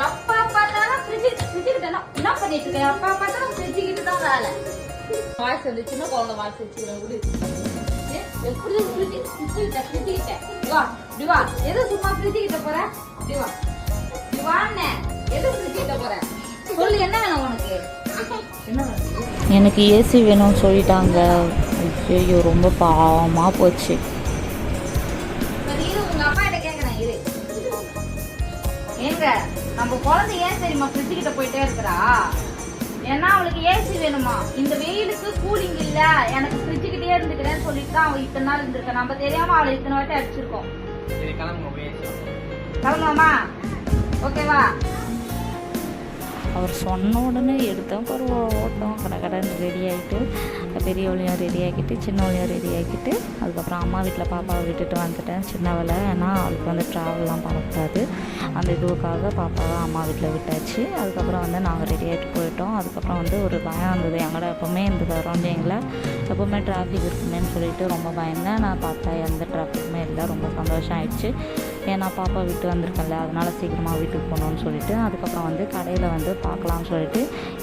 எப்பா பார்த்தாலும் ஃப்ரிட்ஜ் கிட்ட என்ன பண்ணிட்டு இருக்க? எப்பா பார்த்தாலும் ஃப்ரிட்ஜ் கிட்ட தான் வேலை. வாய்ஸ் வந்து சின்ன குழந்தை வாய்ஸ் வச்சுக்கிறேன் விடு. எப்படி ஃப்ரிட்ஜ் கிட்ட வா எது சும்மா ஃப்ரிட்ஜ் கிட்ட போற? வாண்ணே எது ஃப்ரிட்ஜ் கிட்ட போற? சொல்லு என்ன வேணும் உனக்கு? என்ன வேணும்? எனக்கு ஏசி வேணும்னு சொல்லிட்டாங்க. ஐயோ ரொம்ப பாவமாக போச்சு. உங்க அப்பா கிட்ட கேட்கறேன் இரு. ஏங்க நம்ம குழந்தை ஏன் தெரியுமா ஃப்ரிட்ஜ் கிட்ட போயிட்டே இருக்கிறா? ஏன்னா அவளுக்கு ஏசி வேணுமா. இந்த வெயிலுக்கு கூலிங் இல்ல, எனக்கு ஃப்ரிட்ஜ் கிட்டே இருந்துக்கிறேன்னு சொல்லிட்டு தான் அவ இத்தனை நாள் இருந்திருக்க. நம்ம தெரியாம அவளை இத்தனை வாட்டி அடிச்சிருக்கோம். கிளம்புமா? ஓகேவா? அவர் சொன்ன உடனே எடுத்தோம் ஒரு ஓட்டம் கடைன்னு ரெடி ஆகிட்டு, பெரியவளையும் ரெடி ஆக்கிட்டு சின்னவளையும் ரெடி ஆக்கிட்டு, அதுக்கப்புறம் அம்மா வீட்டில் பாப்பாவை விட்டுட்டு வந்துட்டேன். சின்னவளை ஏன்னா அவளுக்கு வந்து ட்ராவல்லாம் பண்ணக்கூடாது, அந்த இதுவுக்காக பாப்பாவை அம்மா வீட்டில் விட்டாச்சு. அதுக்கப்புறம் வந்து நாங்கள் ரெடி ஆகிட்டு போயிட்டோம். அதுக்கப்புறம் வந்து ஒரு பயம் இருந்தது, எங்கடா எப்போவுமே இந்த சரௌண்டிங்கில் எப்போவுமே டிராஃபிக் இருக்குமேன்னு சொல்லிட்டு ரொம்ப பயந்தேன். நான் பார்த்தா எந்த டிராஃபிக்குமே இல்லை, ரொம்ப சந்தோஷம் ஆயிடுச்சு. ஏன்னா பாப்பா விட்டு வந்திருக்கல, அதனால் சீக்கிரமாக வீட்டுக்கு போகணுன்னு சொல்லிட்டு அதுக்கப்புறம் வந்து கடையில் வந்து பார்க்கலான்னு சொல்லிட்டு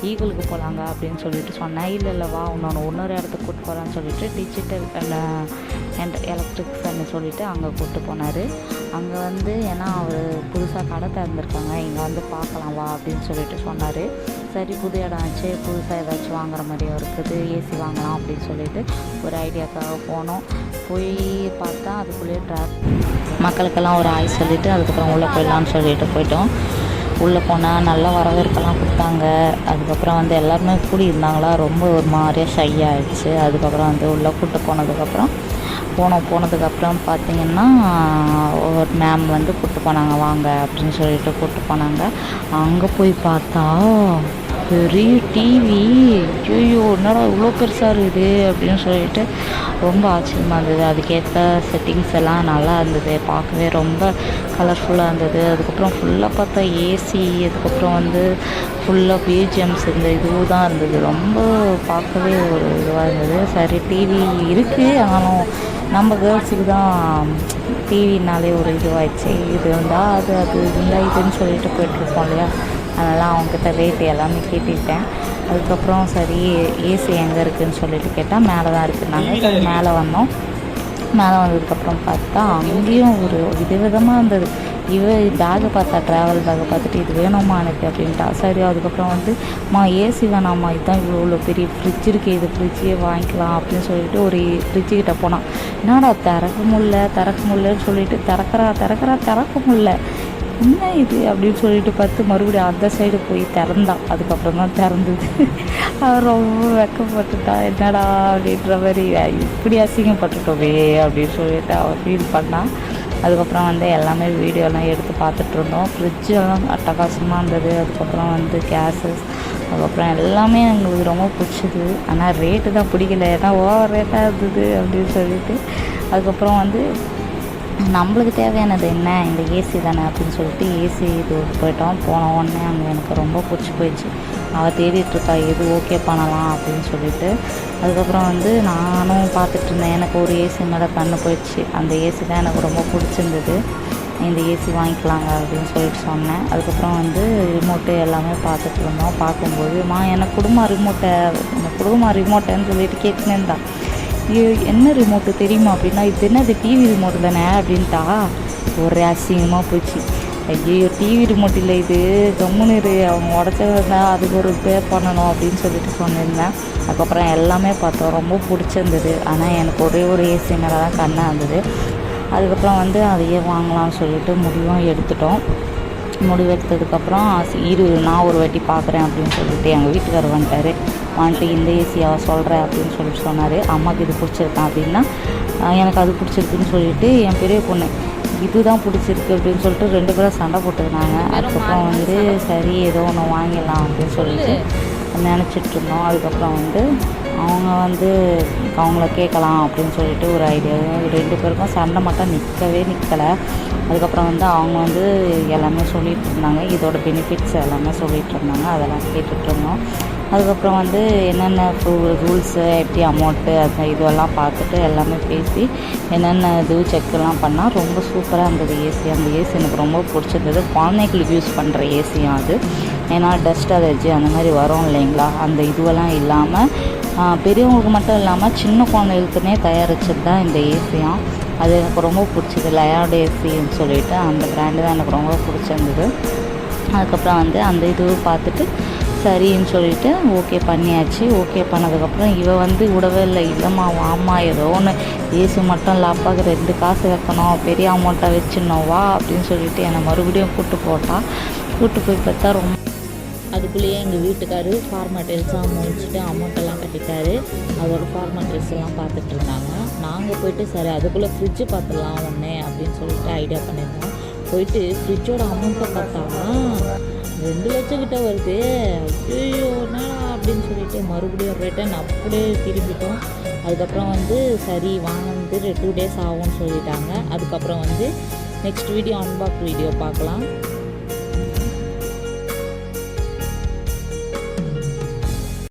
ஈகிளுக்கு போகலாங்க அப்படின்னு சொல்லிட்டு சொன்னேன். இல்லை வா இன்னொரு இடத்துக்கு கூப்பிட்டு போகிறான்னு சொல்லிட்டு டிஜிட்டல் அண்ட் எலக்ட்ரிக்ஸ்ன்னு சொல்லிட்டு அங்கே கூப்பிட்டு போனார். அங்கே வந்து ஏன்னா அவர் புதுசாக கடை திறந்துருக்காங்க, இங்கே வந்து பார்க்கலாம் வா அப்படின்னு சொல்லிட்டு சொன்னார். சரி புது இடம் ஆச்சு, புதுசாக ஏதாச்சும் வாங்குற மாதிரியும் இருக்குது, ஏசி வாங்கலாம் அப்படின்னு சொல்லிட்டு ஒரு ஐடியாக்காக போனோம். போய் பார்த்தா அதுக்குள்ளேயே மக்களுக்கெல்லாம் ஒரு ஆய் சொல்லிவிட்டு அதுக்கப்புறம் உள்ளே போயிடலான்னு சொல்லிட்டு போயிட்டோம். உள்ளே போனால் நல்லா வரவேற்பெல்லாம் கொடுத்தாங்க. அதுக்கப்புறம் வந்து எல்லாருமே கூடி இருந்தாங்களா, ரொம்ப ஒரு மாதிரியாக ஷை ஆகிடுச்சு. அதுக்கப்புறம் வந்து உள்ளே கூப்பிட்டு போனதுக்கப்புறம் பார்த்திங்கன்னா ஒரு மேம் வந்து கூப்பிட்டு போனாங்க வாங்க அப்படின்னு சொல்லிட்டு கூப்பிட்டு போனாங்க. அங்கே போய் பார்த்தா பெரிய டிவி, ஐயோ என்னடா இவ்வளோ பெருசாக இருக்குது அப்படின்னு சொல்லிட்டு ரொம்ப ஆச்சரியமாக இருந்தது. அதுக்கேற்ற செட்டிங்ஸ் எல்லாம் நல்லா இருந்தது, பார்க்கவே ரொம்ப கலர்ஃபுல்லாக இருந்தது. அதுக்கப்புறம் ஃபுல்லாக பார்த்தா ஏசி, அதுக்கப்புறம் வந்து ஃபுல்லாக பிஜிஎம்ஸ் இந்த இதுவும் தான் இருந்தது. ரொம்ப பார்க்கவே ஒரு இதுவாக இருந்தது. சரி டிவி இருக்குது, ஆனாலும் நம்ம கேர்ள்ஸுக்கு தான் டிவினாலே ஒரு இதுவாகிடுச்சு. இது இருந்தால் அது இருந்தால் இதுன்னு சொல்லிட்டு போய்ட்டுருப்போம் இல்லையா, அதனால் அவங்ககிட்ட ரேட்டு எல்லாமே கேட்டுக்கிட்டேன். அதுக்கப்புறம் சரி ஏசி எங்கே இருக்குதுன்னு சொல்லிட்டு கேட்டால் மேலே தான் இருக்குது. நாங்கள் மேலே வந்தோம். மேலே வந்ததுக்கப்புறம் பார்த்தா அங்கேயும் ஒரு விதவிதமாக இருந்தது. பேக்கை பார்த்தா ட்ராவல் பேக்கை பார்த்துட்டு இது வேணுமா எனக்கு அப்படின்ட்டா. சரி அதுக்கப்புறம் வந்து ஏசி வேணாம்மா, இதுதான் இவ்வளோ பெரிய ஃப்ரிட்ஜ் இருக்குது, இது ஃப்ரிட்ஜே வாங்கிக்கலாம் அப்படின்னு சொல்லிட்டு ஒரு ஃப்ரிட்ஜுக்கிட்ட போனான். என்னடா திறக்க முடியலன்னு சொல்லிட்டு திறக்க முடியல, என்ன இது அப்படின்னு சொல்லிட்டு பார்த்து மறுபடியும் அந்த சைடு போய் திறந்தான். அதுக்கப்புறம் தான் திறந்தது. அவன் ரொம்ப வெக்கப்பட்டுட்டான், என்னடா அப்படின்ற மாதிரி இப்படி அசிங்கப்பட்டுட்டோமே அப்படின்னு சொல்லிட்டு அவன் ஃபீல் பண்ணான். அதுக்கப்புறம் வந்து எல்லாமே வீடியோலாம் எடுத்து பார்த்துட்ருந்தோம். ஃப்ரிட்ஜெல்லாம் அட்டகாசமாக இருந்தது. அதுக்கப்புறம் வந்து கேஸஸ், அதுக்கப்புறம் எல்லாமே எங்களுக்கு ரொம்ப பிடிச்சிது. ஆனால் ரேட்டு தான் பிடிக்கல, ஏன்னா ஓவர் ரேட்டாக இருந்தது அப்படின்னு சொல்லிட்டு. அதுக்கப்புறம் வந்து நம்மளுக்கு தேவையானது என்ன, இந்த ஏசி தானே அப்படின்னு சொல்லிட்டு ஏசி இது போயிட்டோம். போன உடனே அங்கே எனக்கு ரொம்ப பிடிச்சி போயிடுச்சு. அவள் தேடிட்டுருக்கா எது ஓகே பண்ணலாம் அப்படின்னு சொல்லிட்டு. அதுக்கப்புறம் வந்து நானும் பார்த்துட்டு இருந்தேன். எனக்கு ஒரு ஏசி மேலே கண்ணு போயிடுச்சு. அந்த ஏசி தான் எனக்கு ரொம்ப பிடிச்சிருந்தது. இந்த ஏசி வாங்கிக்கலாங்க அப்படின்னு சொல்லிட்டு சொன்னேன். அதுக்கப்புறம் வந்து ரிமோட்டு எல்லாமே பார்த்துட்டு இருந்தோம். பார்க்கும்போது எனக்கு கொடுமா ரிமோட்டன்னு சொல்லிட்டு கேட்டுன்னு இருந்தான். என்ன ரிமோட்டு தெரியுமா அப்படின்னா, இது என்னது டிவி ரிமோட்டு தானே அப்படின்ட்டா. ஒரே அசிங்கமாக போச்சு. ஐயோ டிவி ரிமோட் இல்லை இது, கம்முன்னு அவங்க உடச்சதுனா அதுக்கு ஒரு பே பண்ணணும் அப்படின்னு சொல்லிட்டு சொன்னிருந்தேன். அதுக்கப்புறம் எல்லாமே பார்த்தோம், ரொம்ப பிடிச்சிருந்தது. ஆனால் எனக்கு ஒரே ஒரு ஏசி மேலே தான் கண்ணாக இருந்தது. அதுக்கப்புறம் வந்து அதையே வாங்கலாம்னு சொல்லிட்டு எடுத்துட்டோம். முடிவெடுத்ததுக்கப்புறம் நான் ஒரு வாட்டி பார்க்குறேன் அப்படின்னு சொல்லிட்டு எங்கள் வீட்டுக்காரர் வந்துட்டு இந்த ஏசியாவை சொல்கிறேன் அப்படின்னு சொல்லிட்டு சொன்னார். அம்மாவுக்கு இது பிடிச்சிருக்கான் அப்படின்னா எனக்கு அது பிடிச்சிருக்குன்னு சொல்லிட்டு என் பெரிய பொண்ணு இதுதான் பிடிச்சிருக்கு அப்படின்னு சொல்லிட்டு 2 பேரும் சண்டை போட்டுருந்தாங்க. அதுக்கப்புறம் வந்து சரி ஏதோ ஒன்று வாங்கிடலாம் அப்படின்னு சொல்லிட்டு நினச்சிட்ருந்தோம். அதுக்கப்புறம் வந்து அவங்க வந்து அவங்கள கேட்கலாம் அப்படின்னு சொல்லிட்டு ஒரு ஐடியா. 2 பேருக்கும் சண்டை மட்டும் நிற்கலை. அதுக்கப்புறம் வந்து அவங்க வந்து எல்லாமே சொல்லிகிட்டு இருந்தாங்க, இதோட பெனிஃபிட்ஸ் எல்லாமே சொல்லிகிட்டு இருந்தாங்க, அதெல்லாம் கேட்டுட்ருந்தோம். அதுக்கப்புறம் வந்து என்னென்ன ரூல்ஸு, எப்படி அமௌண்ட்டு, அது இதெல்லாம் பார்த்துட்டு எல்லாமே பேசி என்னென்ன இது செக்கெல்லாம் பண்ணால் ரொம்ப சூப்பராக இருந்தது ஏசி. அந்த ஏசி எனக்கு ரொம்ப பிடிச்சிருந்தது. குழந்தைங்களுக்கு யூஸ் பண்ணுற ஏசியும் அது. ஏன்னா டஸ்ட் அலர்ஜி அந்த மாதிரி வரும் இல்லைங்களா, அந்த இதுவெல்லாம் இல்லாமல் பெரியவங்களுக்கு மட்டும் இல்லாமல் சின்ன குழந்தைகளுக்குன்னே தயாரிச்சது தான் இந்த ஏசியும். அது எனக்கு ரொம்ப பிடிச்சது. லயார்டு ஏசின்னு சொல்லிட்டு அந்த பிராண்டு தான் எனக்கு ரொம்ப பிடிச்சிருந்தது. அதுக்கப்புறம் வந்து அந்த இது பார்த்துட்டு சரின்னு சொல்லிவிட்டு ஓகே பண்ணியாச்சு. ஓகே பண்ணதுக்கப்புறம் வந்து விடவே இல்லை, இல்லைம்மா வாம்மா ஏதோ ஒன்று ஏசி மட்டும் இல்லை, அப்பாவுக்கு 2 காசு வைக்கணும், பெரிய அமௌண்ட்டாக வச்சிடணும் வா அப்படின்னு சொல்லிட்டு என்னை மறுபடியும் கூப்பிட்டு போய் பார்த்தா ரொம்ப அதுக்குள்ளேயே எங்கள் வீட்டுக்காரு ஃபார்மாலிட்டிஸ்லாம் முடிச்சுட்டு அமௌண்ட்டெல்லாம் கட்டிட்டாரு. அதோட ஃபார்மாலிட்டிஸ் எல்லாம் பார்த்துட்டு இருந்தாங்க. நாங்கள் போயிட்டு சரி அதுக்குள்ளே ஃப்ரிட்ஜு பார்த்துடலாம் ஒன்று அப்படின்னு சொல்லிட்டு ஐடியா பண்ணியிருந்தோம். போயிட்டு ஃப்ரிட்ஜோட அமௌண்ட்டை பார்த்தா 2 லட்சம் கிட்ட வருது. ஐயோ என்னடா அப்படின்னு சொல்லிட்டு மறுபடியும் ரிட்டன் அப்படியே திரும்பிட்டோம். அதுக்கப்புறம் வந்து சரி வாங்கினது 2 days ஆகும்னு சொல்லிட்டாங்க. அதுக்கப்புறம் வந்து நெக்ஸ்ட் வீடியோ அன்பாக்ஸ் வீடியோ பார்க்கலாம்.